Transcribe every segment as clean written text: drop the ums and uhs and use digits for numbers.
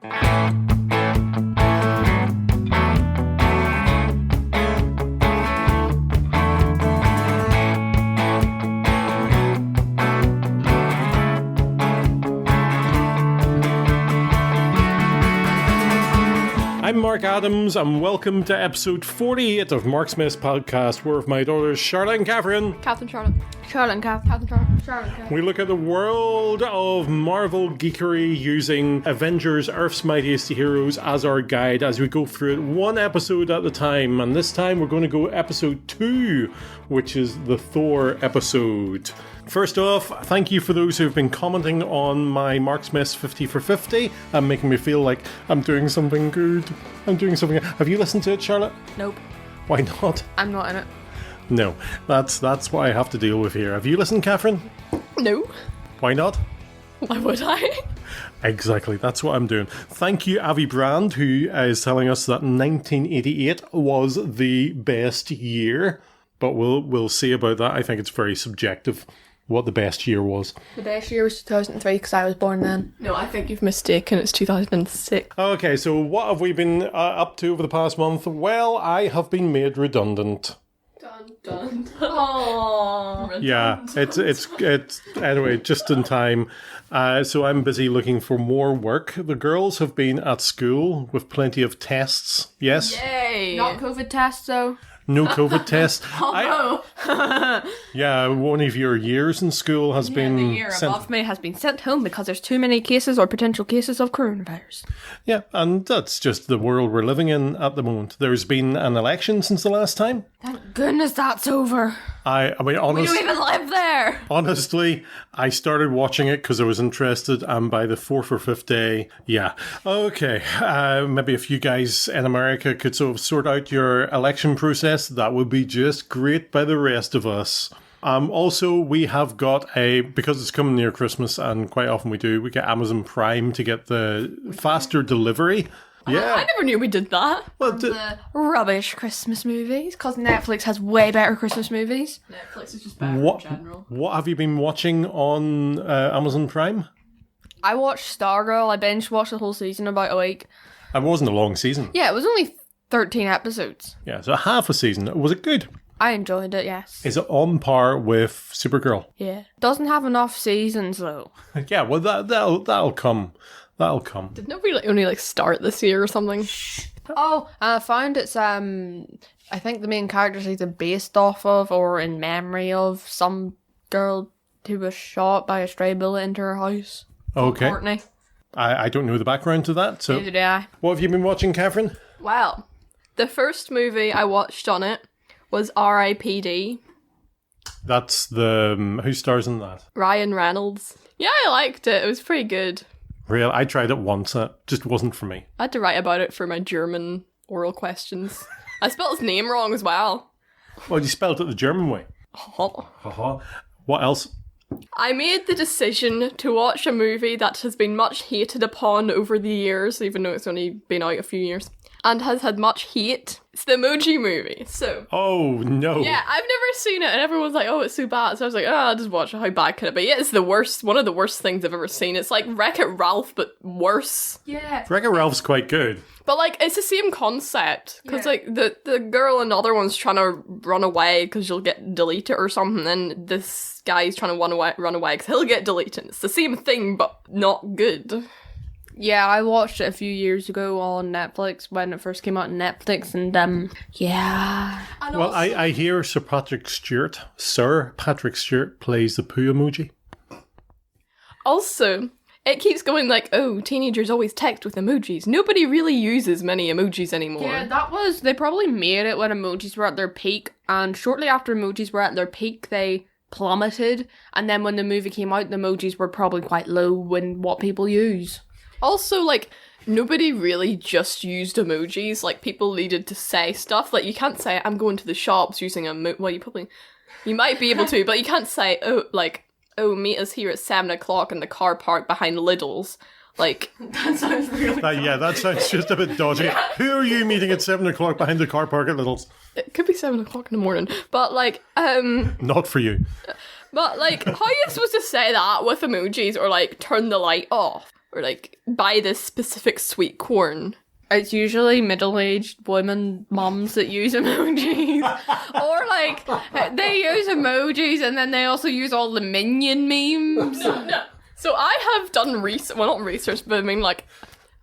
I'm Mark Adams, and welcome to episode 48 of Marksmess Podcast, where with my daughters Charlotte and Catherine. Charlotte and Catherine. We look at the world of Marvel geekery using Avengers, Earth's Mightiest Heroes as our guide as we go through it one episode at a time. And this time we're going to go episode 2, which is the Thor episode. First off, thank you for those who've been commenting on my Marksmess 50 for 50 and making me feel like I'm doing something good. Have you listened to it, Charlotte? Nope. Why not? I'm not in it. No, that's what I have to deal with here. Have you listened, Catherine? No. Why not? Why would I? Exactly, that's what I'm doing. Thank you, Avi Brand, who is telling us that 1988 was the best year. But we'll see about that. I think it's very subjective what the best year was. The best year was 2003 because I was born then. No, I think you've mistaken. It's 2006. Okay, so what have we been up to over the past month? Well, I have been made redundant. Dun. Aww. Yeah, it's anyway, just in time. So I'm busy looking for more work. The girls have been at school with plenty of tests. Yes? Yay! Not COVID tests, though. No COVID tests. Oh, no. Yeah, one of your years in school has been the year above me has been sent home because there's too many cases or potential cases of coronavirus. Yeah, and that's just the world we're living in at the moment. There's been an election since the last time. Thank goodness that's over. I mean, we don't even live there. Honestly, I started watching it because I was interested, and by the 4th or 5th day, yeah. Okay, maybe if you guys in America could sort out your election process, that would be just great by the rest of us. Also, we have got because it's coming near Christmas, and quite often we get Amazon Prime to get the faster delivery. Yeah. I never knew we did that. Well, the rubbish Christmas movies, because Netflix has way better Christmas movies. Netflix is just better in general. What have you been watching on Amazon Prime? I watched Stargirl. I binge watched the whole season in about a week. It wasn't a long season. Yeah, it was only 13 episodes. Yeah, so half a season. Was it good? I enjoyed it, yes. Is it on par with Supergirl? Yeah. Doesn't have enough seasons, though. Yeah, well, that'll come. That'll come. Didn't it only start this year or something? Oh, I found it's I think the main character's either based off of or in memory of some girl who was shot by a stray bullet into her house. Okay. Courtney. I don't know the background to that, so... Neither do I. What have you been watching, Catherine? Well, the first movie I watched on it was R.I.P.D. That's the... who stars in that? Ryan Reynolds. Yeah, I liked it. It was pretty good. Real? I tried it once. It just wasn't for me. I had to write about it for my German oral questions. I spelled his name wrong as well. Well, you spelled it the German way. What else? I made the decision to watch a movie that has been much hated upon over the years, even though it's only been out a few years, and has had much hate. It's the Emoji Movie, so... Oh, no. Yeah, I've never seen it, and everyone's like, oh, it's so bad. So I was like, I'll just watch it. How bad can it be? Yeah, it's the worst, one of the worst things I've ever seen. It's like Wreck-It Ralph, but worse. Yeah. Wreck-It Ralph's quite good. But, it's the same concept. Because, the girl in the other one's trying to run away because she'll get deleted or something, and this guy's trying to run away because he'll get deleted. It's the same thing, but not good. Yeah, I watched it a few years ago on Netflix when it first came out on Netflix, and yeah. And well, I hear Sir Patrick Stewart plays the poo emoji. Also, it keeps going oh, teenagers always text with emojis. Nobody really uses many emojis anymore. Yeah, they probably made it when emojis were at their peak, and shortly after emojis were at their peak, they plummeted, and then when the movie came out, the emojis were probably quite low in what people use. Also, nobody really just used emojis. People needed to say stuff. You can't say, I'm going to the shops using well, you might be able to, but you can't say, oh, meet us here at 7 o'clock in the car park behind Lidl's. That sounds really that sounds just a bit dodgy. Yeah. Who are you meeting at 7 o'clock behind the car park at Lidl's? It could be 7 o'clock in the morning, but not for you. But how are you supposed to say that with emojis or turn the light off? or like buy this specific sweet corn. It's usually middle-aged women, mums that use emojis. Or, like, they use emojis and then they also use all the minion memes. No. So I have done research, well, not research, but I mean, like,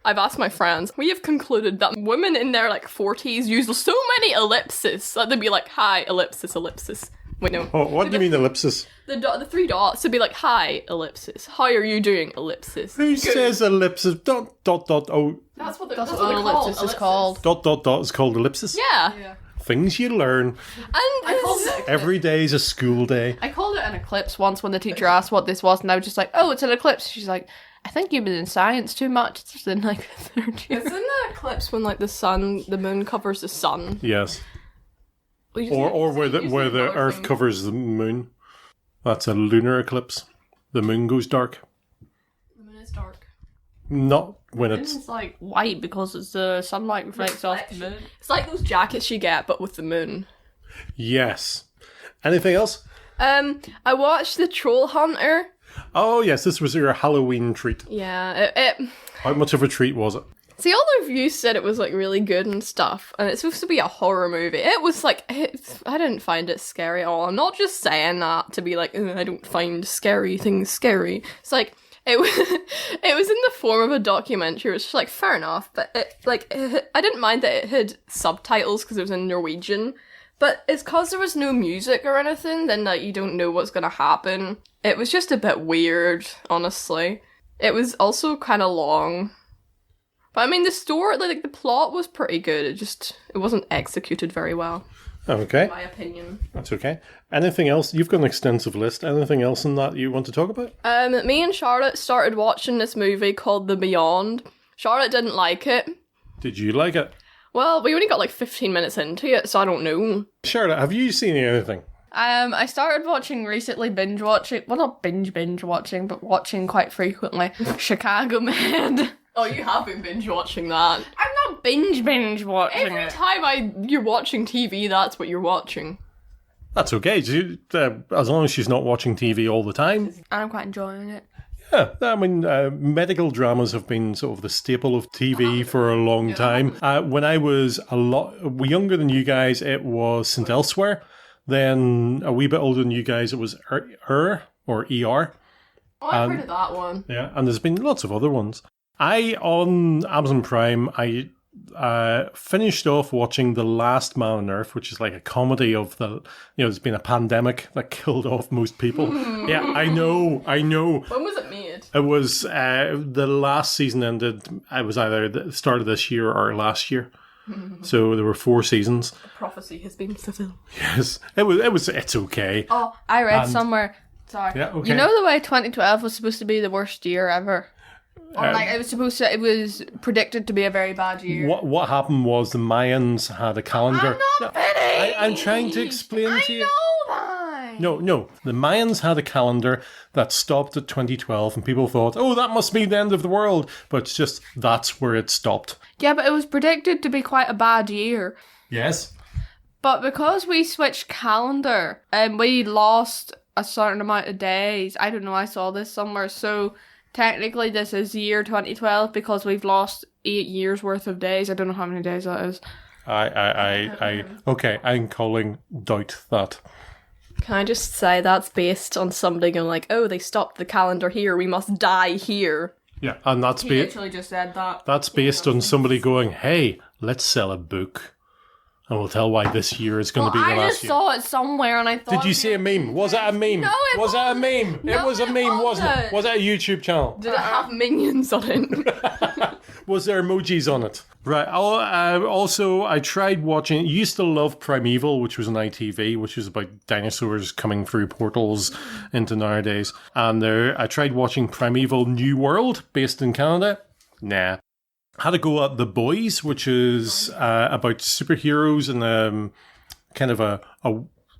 I've asked my friends. We have concluded that women in their, like, 40s use so many ellipses that they'd be like, hi, ellipsis. Wait, no. Oh, what do you mean ellipsis? The 3 dots would be like, hi, ellipsis. How are you doing, ellipsis? Who says ellipsis? Dot. Oh, That's what That's what ellipsis is called. dot is called ellipsis. Yeah. Things you learn. And I called it Every day is a school day. I called it an eclipse once when the teacher asked what this was, and I was just like, oh, it's an eclipse. She's like, I think you've been in science too much. It's in like the third year. Isn't that eclipse when like the moon covers the sun? Yes. Well, Or where the Earth covers the moon. That's a lunar eclipse. The moon goes dark. The moon is dark. Not when it's... It's like white because it's the sunlight reflects off the moon. It's like those jackets you get, but with the moon. Yes. Anything else? I watched The Troll Hunter. Oh, yes, this was your Halloween treat. Yeah, How much of a treat was it? See, all the reviews said it was, like, really good and stuff, and it's supposed to be a horror movie. It was, like, I didn't find it scary at all. I'm not just saying that to be like, I don't find scary things scary. It's like, it was in the form of a documentary, which is, like, fair enough, but, I didn't mind that it had subtitles because it was in Norwegian, but it's because there was no music or anything, then, like, you don't know what's gonna happen. It was just a bit weird, honestly. It was also kind of long. But I mean, the story, like the plot was pretty good. It wasn't executed very well. Okay. In my opinion. That's okay. Anything else? You've got an extensive list. Anything else in that you want to talk about? Me and Charlotte started watching this movie called The Beyond. Charlotte didn't like it. Did you like it? Well, we only got like 15 minutes into it, so I don't know. Charlotte, have you seen anything? I started watching recently, binge watching, well not binge watching, but watching quite frequently, Chicago Med. Oh, you have been binge watching that. I'm not binge watching Every it. time you're watching TV, that's what you're watching. That's okay. As long as she's not watching TV all the time. And I'm quite enjoying it. Yeah, I mean, medical dramas have been sort of the staple of TV for a long time. When I was a lot younger than you guys, it was St. Elsewhere. Then a wee bit older than you guys, it was ER or ER. Oh, I've heard of that one. Yeah, and there's been lots of other ones. On Amazon Prime, I finished off watching The Last Man on Earth, which is like a comedy of there's been a pandemic that killed off most people. Yeah, I know. When was it made? It was, the last season ended, it was either the start of this year or last year. So there were 4 seasons. The prophecy has been fulfilled. Yes, it's okay. Oh, I read somewhere, sorry. Yeah, okay. You know the way 2012 was supposed to be the worst year ever? Or like it was predicted to be a very bad year. What happened was the Mayans had a calendar. I'm not finished! I'm trying to explain to you. I know that! No. The Mayans had a calendar that stopped at 2012 and people thought, oh, that must be the end of the world. But it's just, that's where it stopped. Yeah, but it was predicted to be quite a bad year. Yes. But because we switched calendar and we lost a certain amount of days, I don't know, I saw this somewhere, so technically this is year 2012 because we've lost 8 years worth of days. I don't know how many days that is. Okay, I'm calling doubt that. Can I just say that's based on somebody going like, oh, they stopped the calendar here, we must die here. Yeah, and that's He literally just said that. That's based on somebody going, hey, let's sell a book. And we'll tell why this year is going to be the I last just year. saw it somewhere and I thought... Did you see a meme? Was it a meme? No, it was wasn't. it a meme? No, it was a it meme, wasn't it? wasn't. Was it a YouTube channel? Did it have minions on it? Was there emojis on it? Right. Also, I tried watching... You used to love Primeval, which was on ITV, which was about dinosaurs coming through portals into nowadays. And I tried watching Primeval New World, based in Canada. Nah. Had a go at The Boys, which is about superheroes in kind of a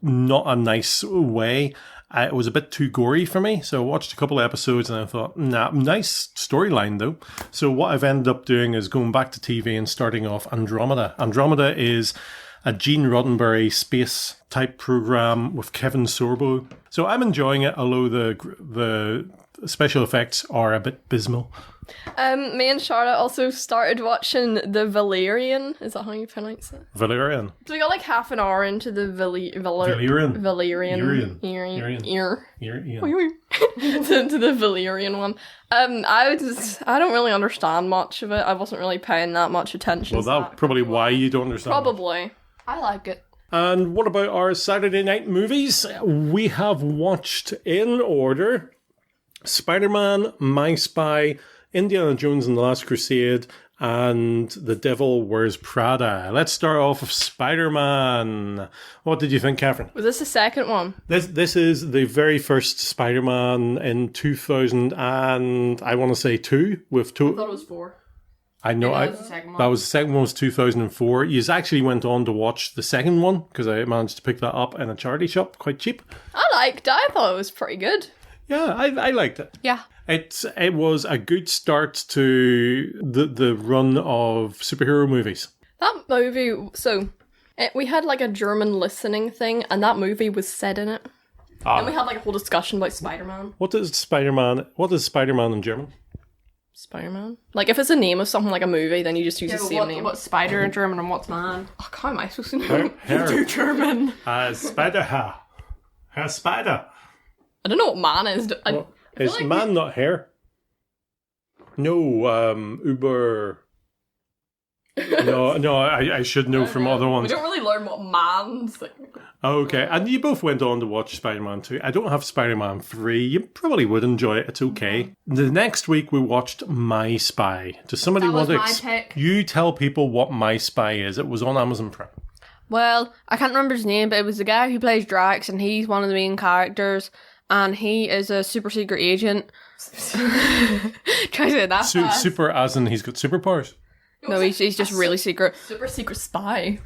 not a nice way. It was a bit too gory for me, so I watched a couple of episodes and I thought, nah, nice storyline though. So what I've ended up doing is going back to TV and starting off Andromeda. Andromeda is a Gene Roddenberry space type program with Kevin Sorbo. So I'm enjoying it, although the special effects are a bit abysmal. Me and Charlotte also started watching The Valerian. Is that how you pronounce it? Valerian. So we got like half an hour into the Valerian. To the Valerian one. I don't really understand much of it. I wasn't really paying that much attention. Well, that's probably why you don't understand. Probably. I like it. And what about our Saturday night movies? We have watched in order Spider-Man, My Spy, Indiana Jones and the Last Crusade, and The Devil Wears Prada. Let's start off with Spider-Man. What did you think, Catherine? Was this the second one? This is the very first Spider-Man in 2000 and I want to say 2 with 2. I thought it was 4. I know. That was the second one. That was the second one was 2004. You actually went on to watch the second one because I managed to pick that up in a charity shop, quite cheap. I liked it. I thought it was pretty good. Yeah, I liked it. Yeah. It was a good start to the run of superhero movies. That movie, we had like a German listening thing, and that movie was set in it. And we had like a whole discussion about Spider-Man. What is Spider-Man in German? Spider-Man? Like, if it's a name of something like a movie, then you just use the same name. What's spider in German and what's man? Oh, how am I supposed to know? Too German. Spider. Herr Spider. I don't know what man is. Is like man not hair? No, Uber. No, I should know from other ones. We don't really learn what man's like. Okay, and you both went on to watch Spider-Man 2. I don't have Spider-Man 3. You probably would enjoy it. It's okay. The next week we watched My Spy. Does somebody want to... You tell people what My Spy is. It was on Amazon Prime. Well, I can't remember his name, but it was the guy who plays Drax, and he's one of the main characters, and he is a super secret agent. Try to say that fast. Super as in he's got superpowers? No, he's just really secret. Super secret spy.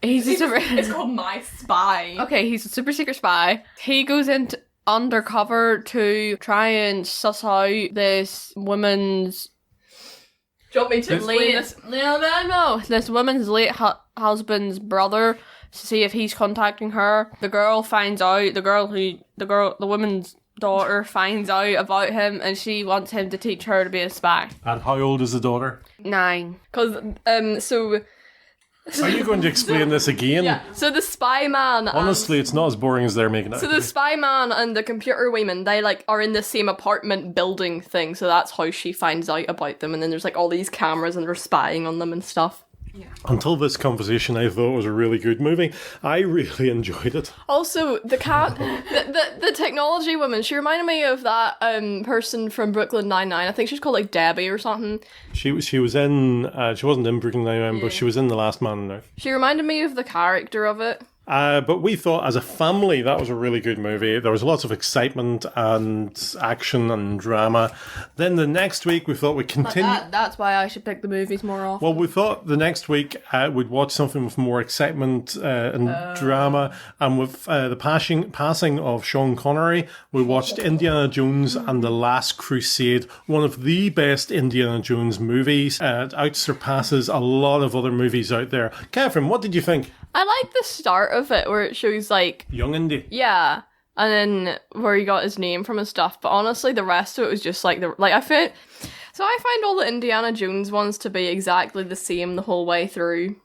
It's called My Spy. Okay, he's a super secret spy. He goes into undercover to try and suss out this woman's... Do you want me to explain this? No. This woman's late husband's brother to see if he's contacting her. The girl finds out. The woman's daughter finds out about him, and she wants him to teach her to be a spy. And how old is the daughter? 9. Are you going to explain this again? Yeah. So the spy man. Honestly, it's not as boring as they're making it. So the spy man and the computer woman, they like are in the same apartment building thing. So that's how she finds out about them. And then there's like all these cameras and they're spying on them and stuff. Yeah. Until this conversation, I thought it was a really good movie. I really enjoyed it. Also, the technology woman, she reminded me of that person from Brooklyn Nine-Nine. I think she's called like Debbie or something. She was in. She wasn't in Brooklyn Nine-Nine, but she was in The Last Man on Earth. She reminded me of the character of it. But we thought, as a family, that was a really good movie. There was lots of excitement and action and drama. Then the next week, we thought we'd continue... That's why I should pick the movies more often. Well, we thought the next week we'd watch something with more excitement and drama. And with the passing of Sean Connery, we watched Indiana Jones and the Last Crusade, one of the best Indiana Jones movies. It outsurpasses a lot of other movies out there. Catherine, what did you think? I like the start of it where it shows like... Young Indy. Yeah. And then where he got his name from and stuff. But honestly, the rest of it was just like... I find all the Indiana Jones ones to be exactly the same the whole way through.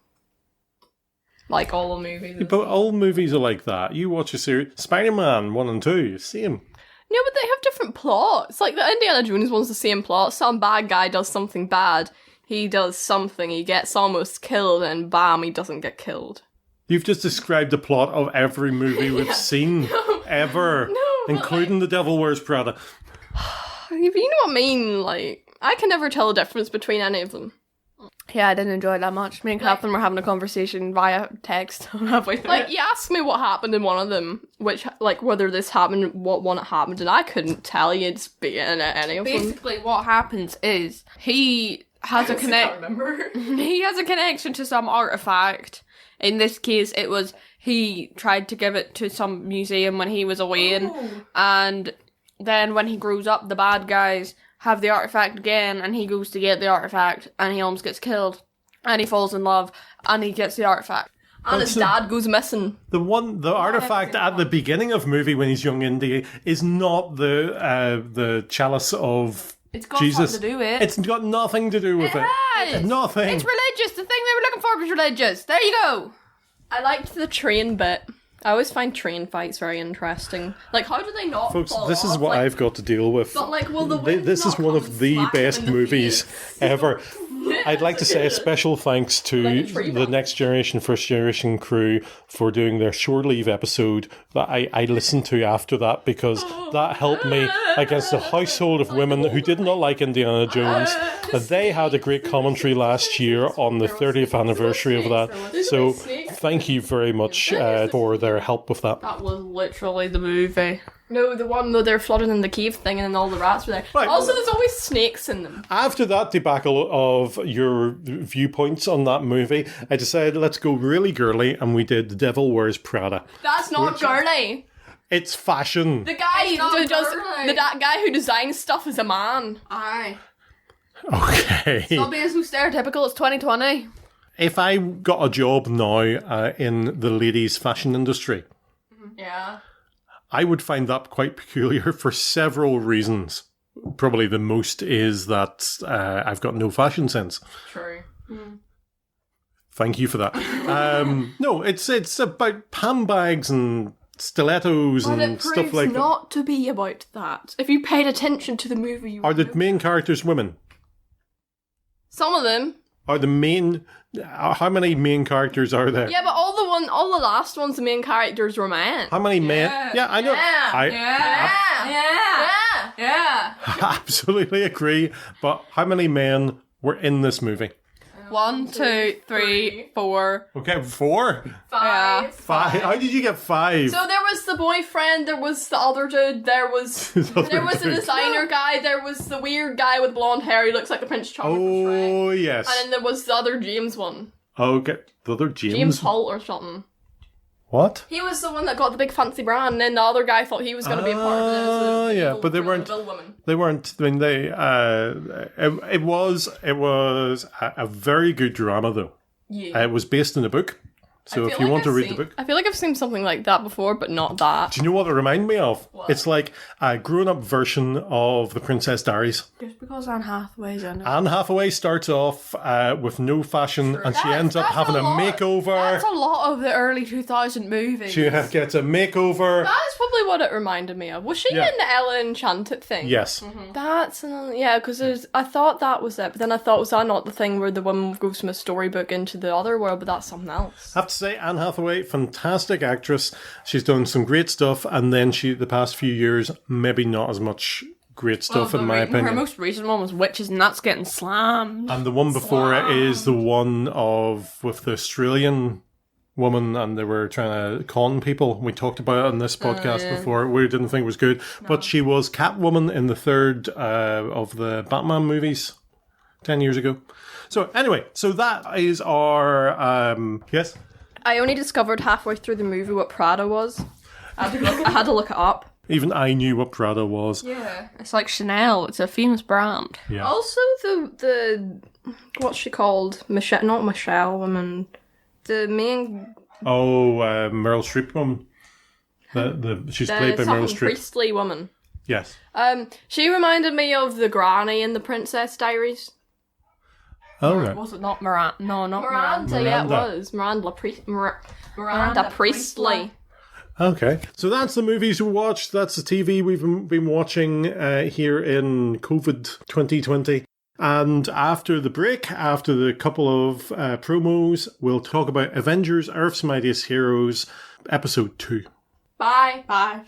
Like all the movies. Yeah, but all movies are like that. You watch a series... Spider-Man 1 and 2, same. No, but they have different plots. Like the Indiana Jones one's the same plot. Some bad guy does something bad. He does something. He gets almost killed and bam, he doesn't get killed. You've just described the plot of every movie we've seen ever, including The Devil Wears Prada. You know what I mean? Like, I can never tell the difference between any of them. Yeah, I didn't enjoy it that much. Me and Catherine were having a conversation via text halfway through. Like, you asked me what happened in one of them, which, like, whether this happened, what one it happened, and I couldn't tell you in any of them. Basically, what happens is he has a He has a connection to some artifact. In this case, it was he tried to give it to some museum when he was away, and then when he grows up, the bad guys have the artifact again, and he goes to get the artifact, and he almost gets killed, and he falls in love, and he gets the artifact. And his dad goes missing. The artifact at the beginning of movie when he's young Indy is not the chalice of It's got Jesus. something to do with it. It's got nothing to do with it. Has. Nothing. It's religious. The thing they were looking for was religious. There you go. I liked the train bit. I always find train fights very interesting. Like, how do they not Folks, fall this is off? what Like, I've got to deal with. But, like, will the wind This is not one come of the and smack best them in the movies face? ever. I'd like to say a special thanks to Like a tree the branch. Next Generation, First Generation crew for doing their shore leave episode that I listened to after that, because that helped me against a household of women who did not like Indiana Jones. They had a great commentary last year on the 30th anniversary of that. So thank you very much for their help with that. That was literally the movie. No, the one where they're flooded in the cave thing and then all the rats were there. Right. Also, there's always snakes in them. After that debacle of your viewpoints on that movie, I decided let's go really girly, and we did The Devil Wears Prada. That's not girly. It's fashion. The guy It's not who does girly. the guy who designs stuff is a man. Aye. Okay. Stop being so stereotypical. It's 2020. If I got a job now in the ladies' fashion industry, Yeah. I would find that quite peculiar for several reasons. Probably the most is that I've got no fashion sense. True. Thank you for that. No, it's about handbags and stilettos But and it stuff proves like that. not to be about that. If you paid attention to the movie, you Are the would know. main characters women? Some of them. Are the main... How many main characters are there? Yeah, but all the last ones, the main characters were men. How many men? Yeah, I know. Yeah. I absolutely agree. But how many men were in this movie? 1, 2, 3, 4. Okay, 4? Yeah. 5? How did you get 5? So there was the boyfriend, there was the other dude, there was the designer guy, there was the weird guy with blonde hair who looks like the Prince Charming from Shrek. Oh, yes. And then there was the other James one. Okay. The other James? James Holt or something. What? He was the one that got the big fancy brand, and then the other guy thought he was going to be a part of it. Ah, yeah, but they weren't. Woman. They weren't. I mean, they. It was a very good drama, though. Yeah. It was based in a book, so if you want to read the book. I feel like I've seen something like that before, but not that. Do you know what it reminded me of? What? It's like a grown-up version of The Princess Diaries. Just because Anne Hathaway's in it. Anne Hathaway starts off with no fashion, and she ends up That's having a lot- makeover. That's a lot of the early 2000 movies. She gets a makeover. That's probably what it reminded me of. Was she Yeah. in the Ella Enchanted thing? Yes. That's yeah, because I thought that was it, but then I thought, was that not the thing where the woman goes from a storybook into the other world? But that's something else. I have to say, Anne Hathaway, fantastic actress. She's done some great stuff, and then the past few years, maybe not as much great stuff in my opinion. Her most recent one was Witches, and that's getting slammed. And the one before it is the one with the Australian woman, and they were trying to con people. We talked about it on this podcast before. We didn't think it was good, but she was Catwoman in the third of the Batman movies 10 years ago. So anyway, so that is our yes. I only discovered halfway through the movie what Prada was. I had to look it up. Even I knew what Prada was. Yeah, it's like Chanel. It's a famous brand. Yeah. Also, the what's she called? Michelle, not Michelle. Woman. The main. Oh, Meryl Streep woman. She's played by Meryl something Streep. priestly woman. Yes. She reminded me of the granny in the Princess Diaries. Oh, right. Was it not Miranda? No, not Miranda, Miranda. yeah, it Miranda. was. Miranda Priestley. Okay, so that's the movies we watched. That's the TV we've been watching here in COVID 2020. And after the break, after the couple of promos, we'll talk about Avengers, Earth's Mightiest Heroes, Episode 2. Bye. Bye.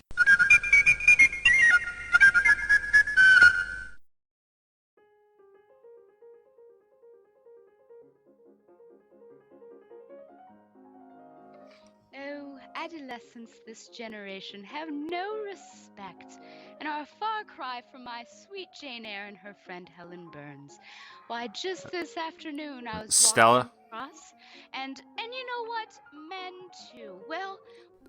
Oh, adolescents this generation have no respect and are a far cry from my sweet Jane Eyre and her friend Helen Burns. Why, just this afternoon I was Stella? walking across, and you know what? Men too. Well,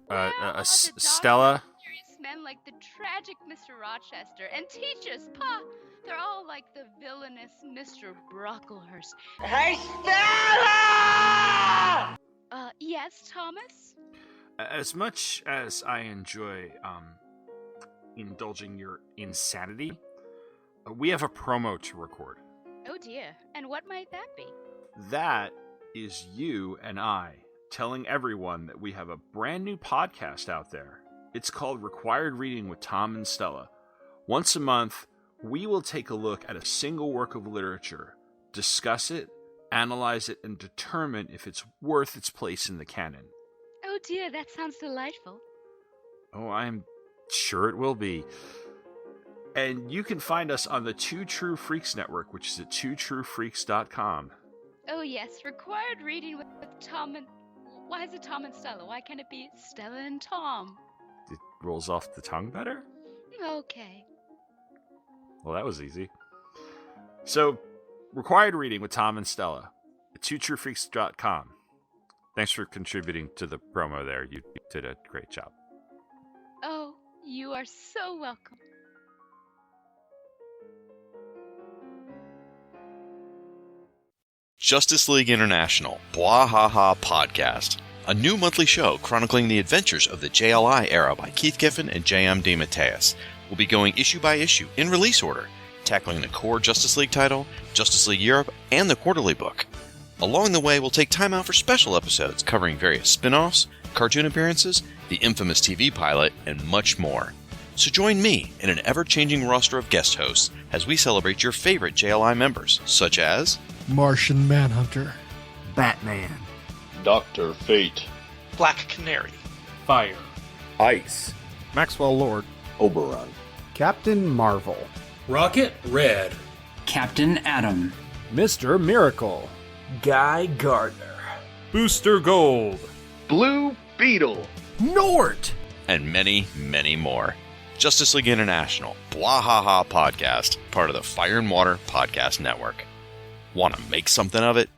where are the Stella? serious men like the tragic Mr. Rochester and teachers? Pa, they're all like the villainous Mr. Brocklehurst. Hey, Stella! Yes, Thomas? As much as I enjoy indulging your insanity, We have a promo to record. Oh dear, and what might that be? That is you and I telling everyone that we have a brand new podcast out there. It's called Required Reading with Tom and Stella. Once a month, we will take a look at a single work of literature, discuss it, analyze it, and determine if it's worth its place in the canon. Oh dear, that sounds delightful. Oh, I'm sure it will be. And you can find us on the Two True Freaks Network, which is at twotruefreaks.com. Oh yes, Required Reading with Tom and... Why is it Tom and Stella? Why can't it be Stella and Tom? It rolls off the tongue better? Okay. Well, that was easy. So, Required Reading with Tom and Stella at twotruefreaks.com. Thanks for contributing to the promo there. You did a great job. Oh, you are so welcome. Justice League International, Bwahaha Podcast, a new monthly show chronicling the adventures of the JLI era by Keith Giffen and J.M. DeMatteis. We'll be going issue by issue in release order, tackling the core Justice League title, Justice League Europe, and the quarterly book. Along the way, we'll take time out for special episodes covering various spin-offs, cartoon appearances, the infamous TV pilot, and much more. So join me in an ever-changing roster of guest hosts as we celebrate your favorite JLI members, such as Martian Manhunter, Batman, Dr. Fate, Black Canary, Fire, Ice, Maxwell Lord, Oberon, Captain Marvel, Rocket Red, Captain Atom, Mr. Miracle, Guy Gardner, Booster Gold, Blue Beetle, Nort, and many, many more. Justice League International, Bwahaha Podcast, part of the Fire and Water Podcast Network. Want to make something of it?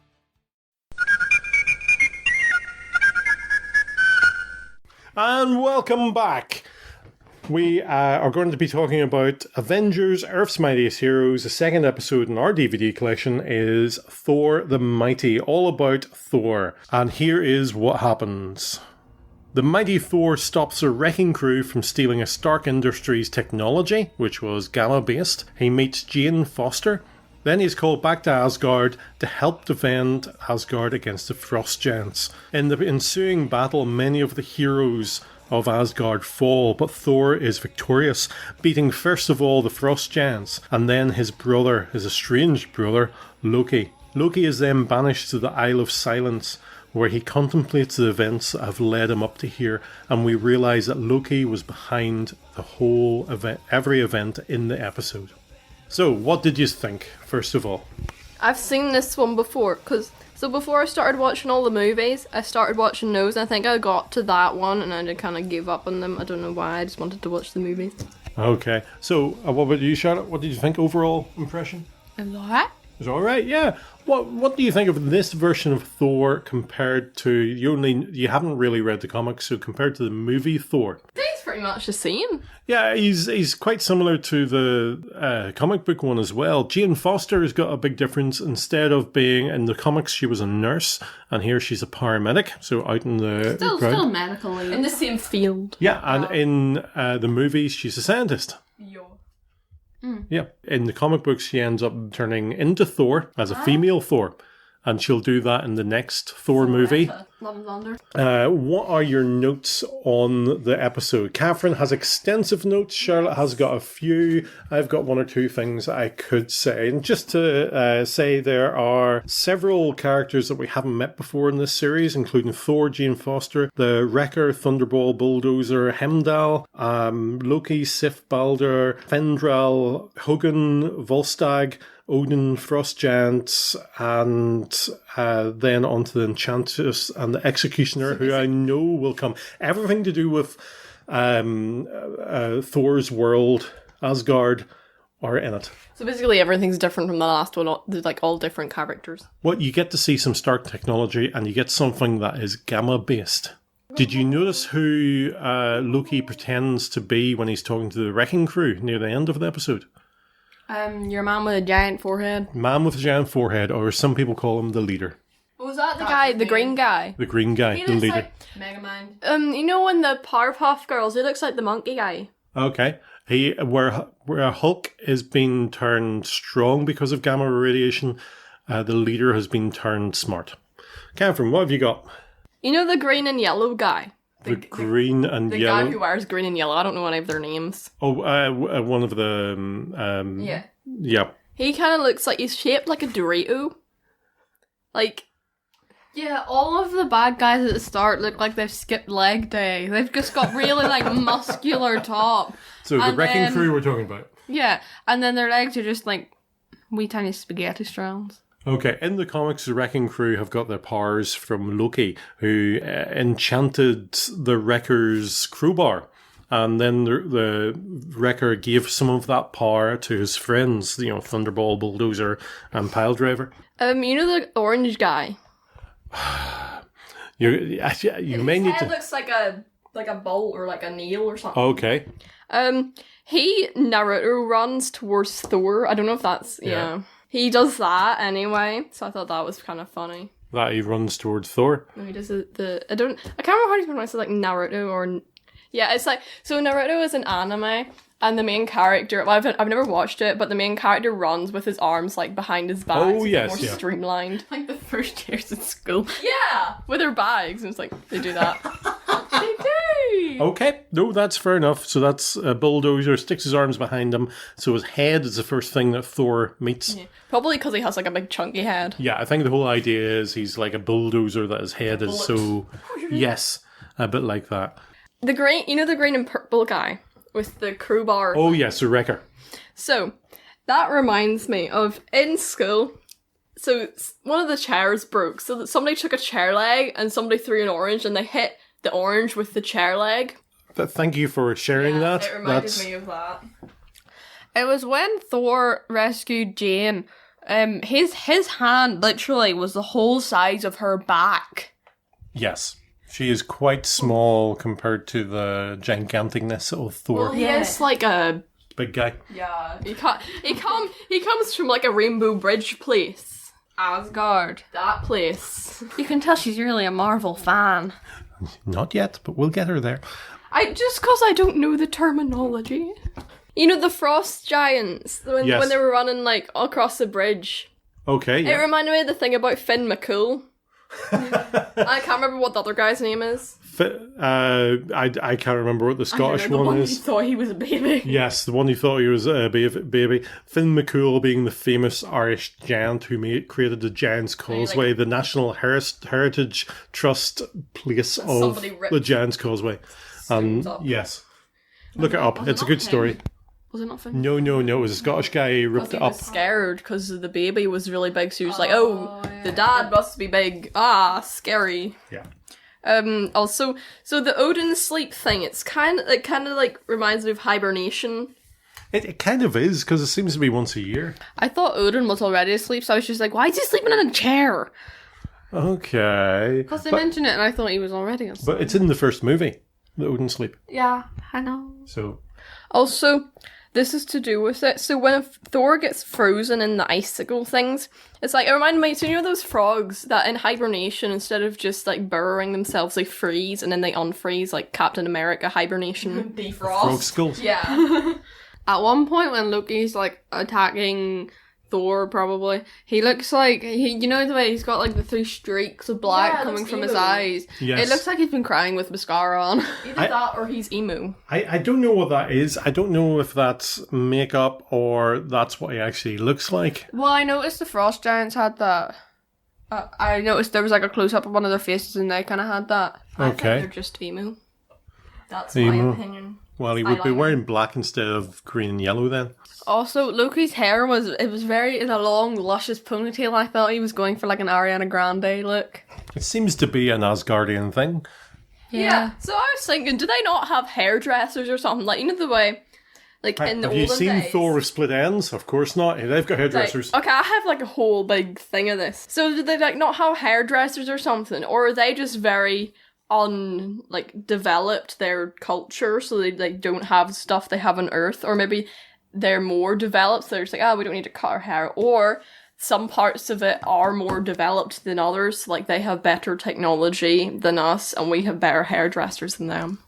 And welcome back. We are going to be talking about Avengers, Earth's Mightiest Heroes. The second episode in our DVD collection is Thor the Mighty, all about Thor. And here is what happens. The mighty Thor stops a wrecking crew from stealing a Stark Industries technology, which was gamma-based. He meets Jane Foster. Then he's called back to Asgard to help defend Asgard against the Frost Giants. In the ensuing battle, many of the heroes of Asgard fall, but Thor is victorious, beating first of all the Frost Giants, and then his brother, his estranged brother, Loki. Loki is then banished to the Isle of Silence, where he contemplates the events that have led him up to here, and we realise that Loki was behind the whole event, every event in the episode. So, what did you think, first of all? I've seen this one before, so before I started watching all the movies, I started watching those, and I think I got to that one, and I just kind of gave up on them. I don't know why, I just wanted to watch the movies. Okay, so what about you, Charlotte? What did you think overall impression? A lot? It was alright, yeah. What do you think of this version of Thor compared to, you haven't really read the comics, so compared to the movie Thor? He's pretty much the same. Yeah, he's quite similar to the comic book one as well. Jane Foster has got a big difference. Instead of being in the comics, she was a nurse, and here she's a paramedic. So out in the Still medical. In the same field. Yeah, and in the movies, she's a scientist. Yeah. Yeah, in the comic books, she ends up turning into Thor as a female Thor. And she'll do that in the next Thor movie. Love and Thunder. What are your notes on the episode? Catherine has extensive notes. Charlotte has got a few. I've got one or two things I could say. And just to say, there are several characters that we haven't met before in this series, including Thor, Jane Foster, the Wrecker, Thunderball, Bulldozer, Hemdall, Loki, Sif Balder, Fendral, Hogan, Volstagg, Odin, Frost Giants, and then onto the Enchantress and the Executioner, who I know will come. Everything to do with Thor's world, Asgard, are in it. So basically everything's different from the last one. There's like all different characters. Well, you get to see some Stark technology, and you get something that is gamma-based. Did you notice who Loki pretends to be when he's talking to the Wrecking Crew near the end of the episode? Your man with a giant forehead. Man with a giant forehead, or some people call him the leader. Was that the guy, the green guy? The green guy, He the looks leader. like Megamind. You know in the Powerpuff Girls, he looks like the monkey guy. Okay. Where Hulk is being turned strong because of gamma radiation, the leader has been turned smart. Catherine, what have you got? You know the green and yellow guy? The green and the yellow? guy who wears green and yellow. I don't know any of their names. Oh, one of the... yeah. Yeah. He kind of looks like he's shaped like a Dorito. Like... Yeah, all of the bad guys at the start look like they've skipped leg day. They've just got really, like, muscular top. So the wrecking crew we're talking about. Yeah, and then their legs are just, like, wee tiny spaghetti strands. Okay, in the comics, the Wrecking Crew have got their powers from Loki, who enchanted the Wrecker's crowbar. And then the Wrecker gave some of that power to his friends, Thunderball, Bulldozer, and Piledriver. You know the orange guy? You may need to... His head looks like a bolt or like a nail or something. Okay. Naruto runs towards Thor. I don't know if that's... Yeah. He does that anyway, so I thought that was kind of funny. That he runs towards Thor? No, he does I can't remember how he's pronounced it, like Naruto or... Yeah, it's like... So Naruto is an anime, and the main character... Well, I've never watched it, but the main character runs with his arms, like, behind his back. Oh, so yes, more streamlined. Like the first years at school. Yeah! With their bags, and it's like, they do that. They do! Okay, no, that's fair enough. So that's a Bulldozer, sticks his arms behind him, so his head is the first thing that Thor meets. Yeah. Probably because he has, like, a big chunky head. Yeah, I think the whole idea is he's like a bulldozer that his head is so... Yes, a bit like that. The green and purple guy with the crowbar. Oh, yes, the Wrecker. So, that reminds me of in school. So, one of the chairs broke. So, that somebody took a chair leg and somebody threw an orange and they hit the orange with the chair leg. Thank you for sharing that. It reminded me of that. It was when Thor rescued Jane. His hand literally was the whole size of her back. Yes. She is quite small compared to the giganticness of Thor. Well, he is like a... Big guy. Yeah. He comes from like a Rainbow Bridge place. Asgard. That place. You can tell she's really a Marvel fan. Not yet, but we'll get her there. Just because I don't know the terminology. You know the Frost Giants, when they were running like across the bridge. Okay, yeah. It reminded me of the thing about Finn McCool. I can't remember what the other guy's name is. I can't remember what the Scottish one is. He thought he was a baby. Yes, the one who thought he was a baby. Finn McCool being the famous Irish giant who created the Giant's Causeway, the National Heritage Trust place of the Giant's Causeway. Yes. Look it up. It's a good story. Was it not Finn? No. It was a Scottish guy who ripped it up. He was scared because the baby was really big, so he was like, the dad must be big. Scary. Yeah. Also, so the Odin sleep thing, it kind of like reminds me of hibernation. It kind of is, because it seems to be once a year. I thought Odin was already asleep, so I was just like, why is he sleeping in a chair? Okay. Because they mentioned it, and I thought he was already asleep. But it's in the first movie, the Odin sleep. Yeah, I know. So. Also, this is to do with it. So when Thor gets frozen in the icicle things, it's like, it reminded me, so you know those frogs that in hibernation, instead of just like burrowing themselves, they freeze and then they unfreeze, like Captain America hibernation. Defrost. Frog skulls. Yeah. At one point when Loki's like attacking Thor, probably, he looks like, you know the way he's got like the 3 streaks of black coming from his eyes? Yes. It looks like he's been crying with mascara on. Either that or he's emo. I don't know what that is. I don't know if that's makeup or that's what he actually looks like. Well, I noticed the Frost Giants had that. I noticed there was like a close-up of one of their faces and they kind of had that. I think Okay. they're just emo. That's Emo. my opinion. Well, he would be wearing black instead of green and yellow then. Also, Loki's hair was very in a long, luscious ponytail. I thought he was going for like an Ariana Grande look. It seems to be an Asgardian thing. Yeah. So I was thinking, do they not have hairdressers or something? Like, you know the way, like in the olden days. Have you seen Thor with split ends? Of course not. They've got hairdressers. Like, okay, I have like a whole big thing of this. So do they like not have hairdressers or something? Or are they just very developed their culture, so they like don't have stuff they have on Earth? Or maybe they're more developed, so they're just like, we don't need to cut our hair. Or some parts of it are more developed than others, like they have better technology than us and we have better hairdressers than them.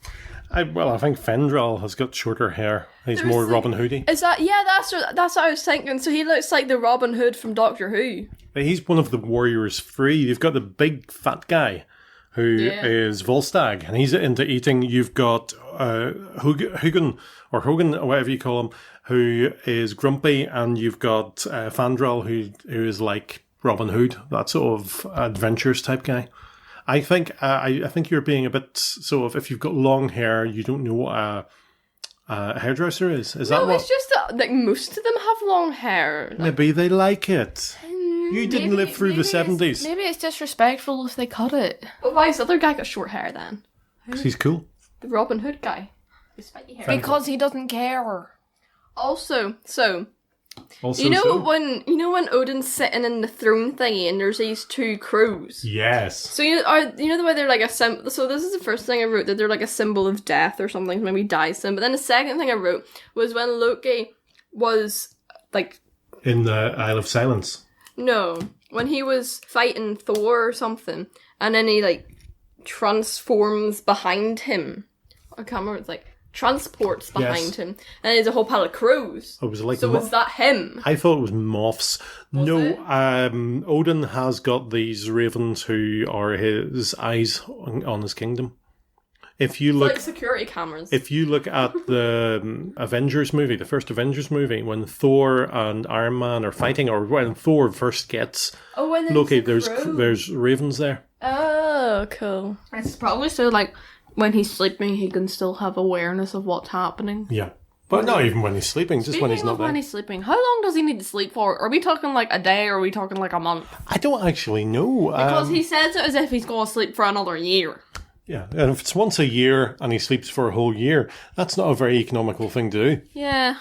I think Fendral has got shorter hair. He's more Robin Hoody. Is that? Yeah, that's what I was thinking. So he looks like the Robin Hood from Doctor Who. He's one of the Warriors 3. You've got the big fat guy who is Volstagg, and he's into eating. You've got Hogan, or whatever you call him, who is grumpy, and you've got Fandral, who is like Robin Hood, that sort of adventures type guy. I think you're being a bit sort of, if you've got long hair, you don't know what a hairdresser is. Is that what? No, it's just that like most of them have long hair. Maybe they like it. You didn't live through the 70s. Maybe it's disrespectful if they cut it. But why has the other guy got short hair then? Because he's cool. The Robin Hood guy. The spiky hair. Because he doesn't care. Also, you know when Odin's sitting in the throne thingy and there's these two crows? Yes. So you know the way they're like a symbol. So this is the first thing I wrote, that they're like a symbol of death or something, maybe die sim. But then the second thing I wrote was when Loki was like in the Isle of Silence. No, when he was fighting Thor or something, and then he like transforms behind him. I can't remember. It's like transports behind him, and there's a whole pile of crows. Oh, was it like so was that him? I thought it was moths. Odin has got these ravens who are his eyes on his kingdom. If you look, like security cameras. If you look at the Avengers movie, the first Avengers movie, when Thor and Iron Man are fighting, or when Thor first gets Loki, there's ravens there. Oh, cool. It's probably so like when he's sleeping, he can still have awareness of what's happening. Yeah. But not even when he's sleeping, just when he's not there. When he's sleeping, how long does he need to sleep for? Are we talking like a day, or are we talking like a month? I don't actually know. Because he says it as if he's going to sleep for another year. Yeah, and if it's once a year and he sleeps for a whole year, that's not a very economical thing to do. Yeah.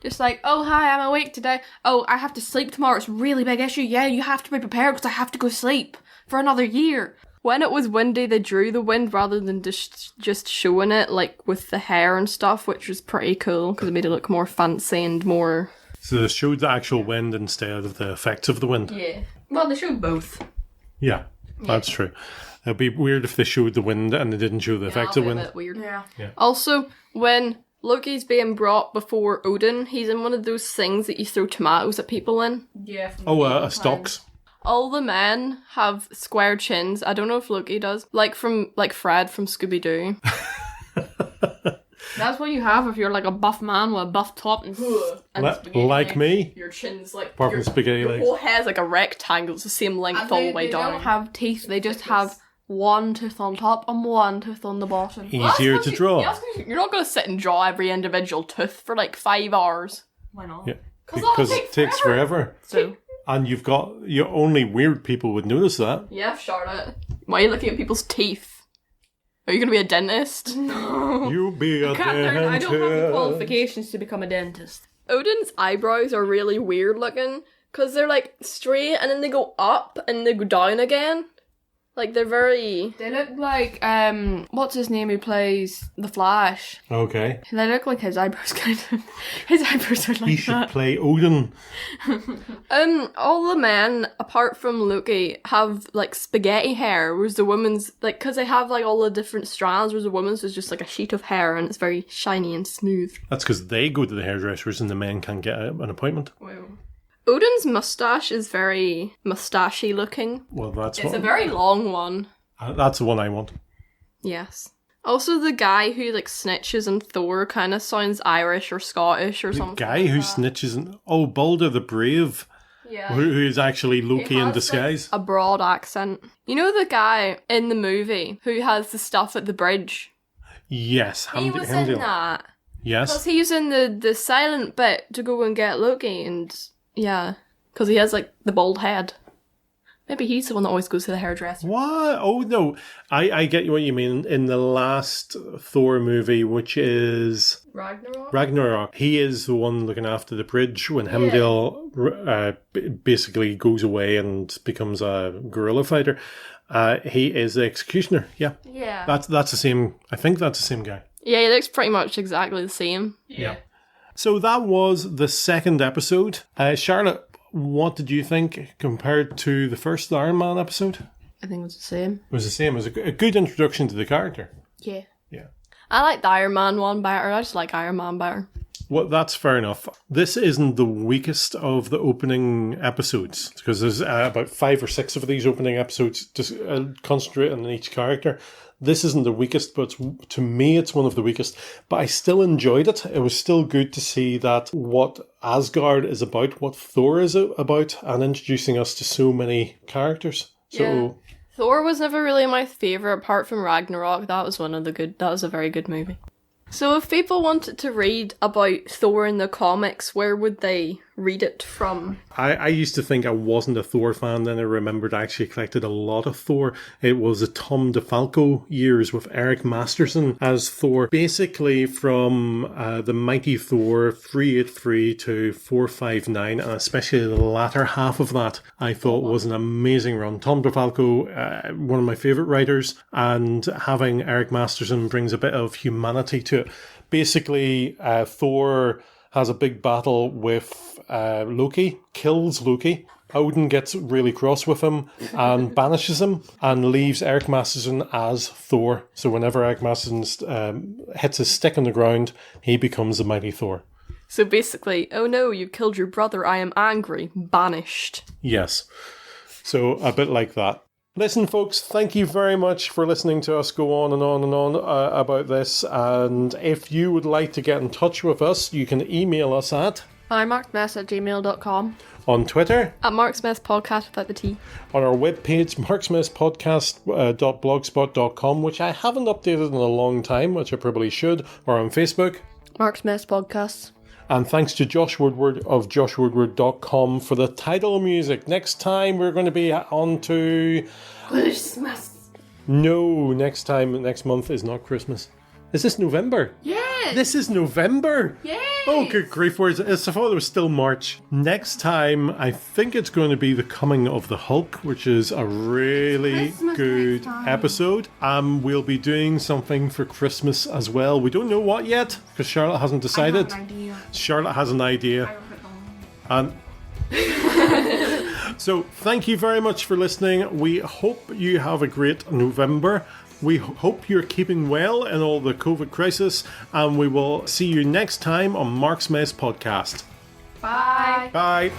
Just like, oh, hi, I'm awake today. Oh, I have to sleep tomorrow. It's a really big issue. Yeah, you have to be prepared because I have to go sleep for another year. When it was windy, they drew the wind rather than just showing it, like with the hair and stuff, which was pretty cool because it made it look more fancy and more... So they showed the actual wind instead of the effects of the wind? Yeah. Well, they showed both. Yeah, that's true. It'd be weird if they showed the wind and they didn't show the effects of wind. A bit weird. Yeah. Also, when Loki's being brought before Odin, he's in one of those things that you throw tomatoes at people in. Yeah. A stocks. All the men have square chins. I don't know if Loki does. Like Fred from Scooby-Doo. That's what you have if you're like a buff man with a buff top and like me. Your chin's like spaghetti your legs. whole head's like a rectangle. It's the same length all the way down. They don't have teeth. They just have one tooth on top and one tooth on the bottom. Easier to draw. You're not going to sit and draw every individual tooth for like 5 hours. Why not? Yeah. Because it takes forever. So. And only weird people would notice that. Yeah, Charlotte. Why are you looking at people's teeth? Are you going to be a dentist? No. You be a dentist. I don't have the qualifications to become a dentist. Odin's eyebrows are really weird looking because they're like straight and then they go up and they go down again. Like they're very... They look like, what's his name who plays The Flash? Okay. They look like his eyebrows kind of... His eyebrows are like that. He should play Odin. All the men, apart from Loki, have like spaghetti hair, whereas the women's, like, because they have like all the different strands, whereas the women's is just like a sheet of hair and it's very shiny and smooth. That's because they go to the hairdressers and the men can't get an appointment. Wow. Odin's mustache is very mustachy looking. Well, it's a very long one. That's the one I want. Yes. Also, the guy who like snitches in Thor kind of sounds Irish or Scottish or something. The guy who snitches in Balder the Brave. Yeah. Who is actually Loki in disguise. Like, a broad accent. You know the guy in the movie who has the stuff at the bridge? Yes. He was in that. Yes. Because he was in the silent bit to go and get Loki and... Yeah, because he has, like, the bald head. Maybe he's the one that always goes to the hairdresser. What? Oh, no. I get what you mean. In the last Thor movie, which is... Ragnarok. He is the one looking after the bridge when Heimdall basically goes away and becomes a guerrilla fighter. He is the executioner. Yeah. Yeah. That's the same... I think that's the same guy. Yeah, he looks pretty much exactly the same. Yeah. So that was the second episode. Charlotte, what did you think compared to the first Iron Man episode? I think it was the same. It was the same. It was a good introduction to the character. Yeah. Yeah. I like the Iron Man one better. I just like Iron Man better. Well, that's fair enough. This isn't the weakest of the opening episodes, because there's about 5 or 6 of these opening episodes just concentrating on each character. This isn't the weakest, but to me it's one of the weakest. But I still enjoyed it. It was still good to see that what Asgard is about, what Thor is about, and introducing us to so many characters. So Thor was never really my favourite, apart from Ragnarok. That was a very good movie. So if people wanted to read about Thor in the comics, where would they read it from? I used to think I wasn't a Thor fan, then I remembered I actually collected a lot of Thor. It was the Tom DeFalco years with Eric Masterson as Thor. Basically from the Mighty Thor 383 to 459, and especially the latter half of that, I thought was an amazing run. Tom DeFalco, one of my favourite writers, and having Eric Masterson brings a bit of humanity to it. Basically, Thor has a big battle with Loki, kills Loki. Odin gets really cross with him and banishes him and leaves Eric Masterson as Thor. So whenever Eric Masterson hits his stick on the ground, he becomes the mighty Thor. So basically, oh no, you killed your brother, I am angry, banished. Yes. So a bit like that. Listen, folks, thank you very much for listening to us go on and on and on about this. And if you would like to get in touch with us, you can email us at marksmess@gmail.com. On Twitter at Marksmess Podcast without the T. On our webpage, marksmesspodcast.blogspot.com, which I haven't updated in a long time, which I probably should, or on Facebook. Marksmess Podcasts. And thanks to Josh Woodward of joshwoodward.com for the title music. Next time we're going to be on to Christmas. No, next month is not Christmas. Is this November? Yes. This is November? Yes. Oh, good grief. I thought it was still March. Next time, I think it's going to be The Coming of the Hulk, which is a really good episode. We'll be doing something for Christmas as well. We don't know what yet, because Charlotte hasn't decided. I have an idea. Charlotte has an idea. And so, thank you very much for listening. We hope you have a great November. We hope you're keeping well in all the COVID crisis, and we will see you next time on Marksmess Podcast. Bye. Bye.